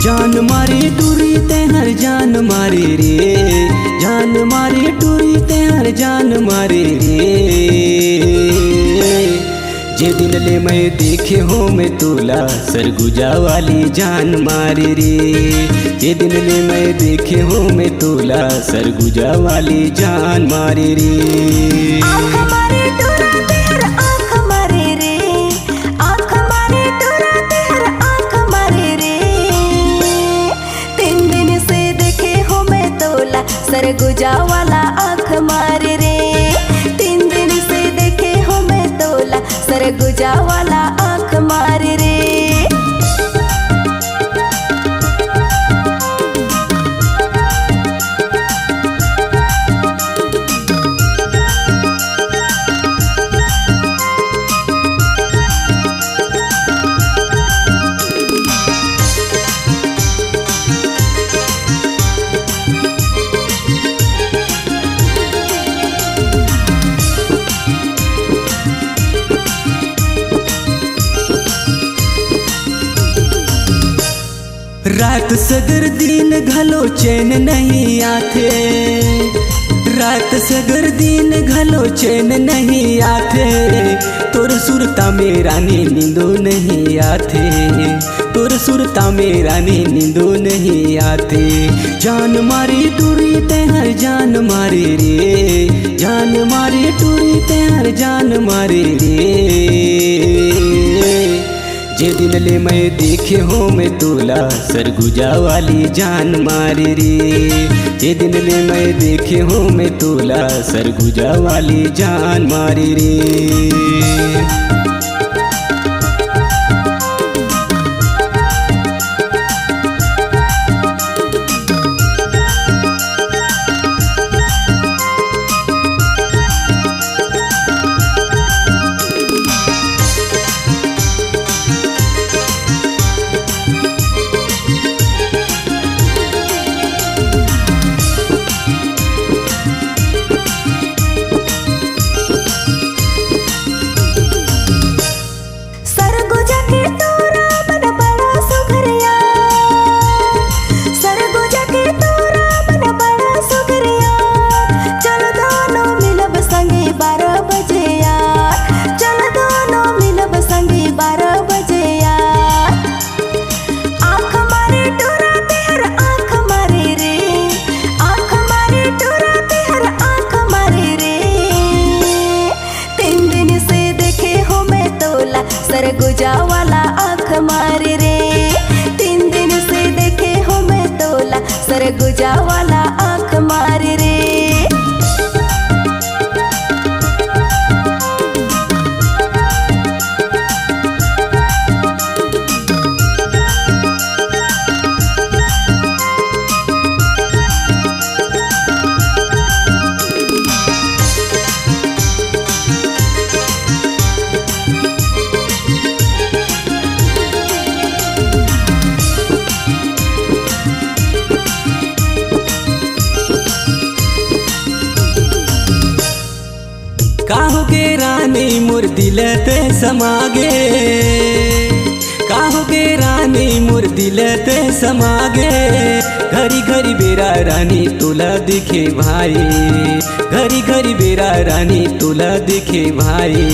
जान मारी टूरी ते हर जान मारी रे, जान मारी टूरी ते हर जान मारी रे। जे दिन ले मैं देखे हो मैं तोला सरगुजा वाली जान मारी रे। जे दिन ले मैं देखे हो मैं तोला सरगुजा वाली जान मारी रे। आँख मारे टूरा तेहर आँख मारे रे, आँख मारे टूरा तेहर आँख मारे रे। 3 दिन से देखे हो मैं तोला सरगुजा वाला आँख मारे रे। 3 दिन से देखे हो मैं तोला सरगुजा वाला आँख मारे रे। रात सगर दिन घलो चैन नहीं आते, रात सगर दिन घलो चैन नहीं आते। तोर सुरता में रानी नींदो नहीं आते, तोर सुरता में रानी नींदो नहीं आते। जान मारी टूरी ते हर जान मारी रे, जान मारी टूरी ते हर जान मारी रे। जे दिन ले मैं देखे हो मैं तोला सरगुजा वाली जान मारी रे। जे दिन ले मैं देखे हो मैं तोला सरगुजा वाली जान मारी रे। सरगुजा वाला आँख मारे रे। 3 दिन से देखे हो मैं तोला सरगुजा वाला आँख मारे रे। काहोगे रानी मोर दिल ते समागे, काहोगे रानी मोर दिल ते समागे। घरी घरी बेरा रानी तोला दिखे भाई, घरी घरी बेरा रानी तोला दिखे भाई।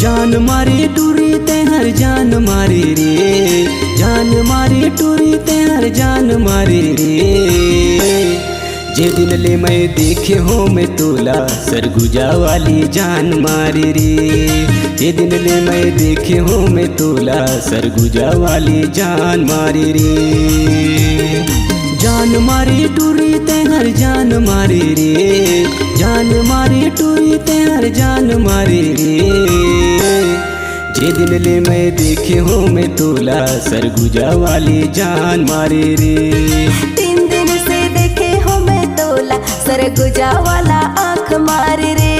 जान मारी टूरी ते हर जान मारी रे, जान मारी टूरी ते हर जान मारी रे। जे दिन ले मैं देखे हो मैं तोला सरगुजा वाली जान मारी रे। जे दिन ले मैं देखे हो मैं तोला सरगुजा वाली जान मारी रे। जान मारी टूरी ते हर जान मारी रे, जान मारी टूरी ते हर जान मारी रे। जे दिन ले मैं देखे हो मैं तोला सरगुजा वाली जान मारी रे। 3 दिन से देखे हो मैं तोला सरगुजा वाला आँख मारे रे।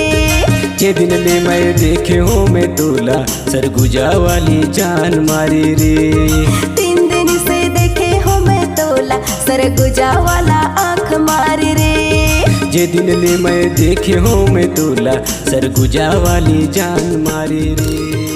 जे दिन ले मैं देखे हो मैं तोला सरगुजा वाली जान मारी रे। 3 दिन से देखे हो मैं तोला सरगुजा वाला आँख मारे रे। जे दिन ले मैं देखे हो मैं तोला सरगुजा वाली जान मारी रे।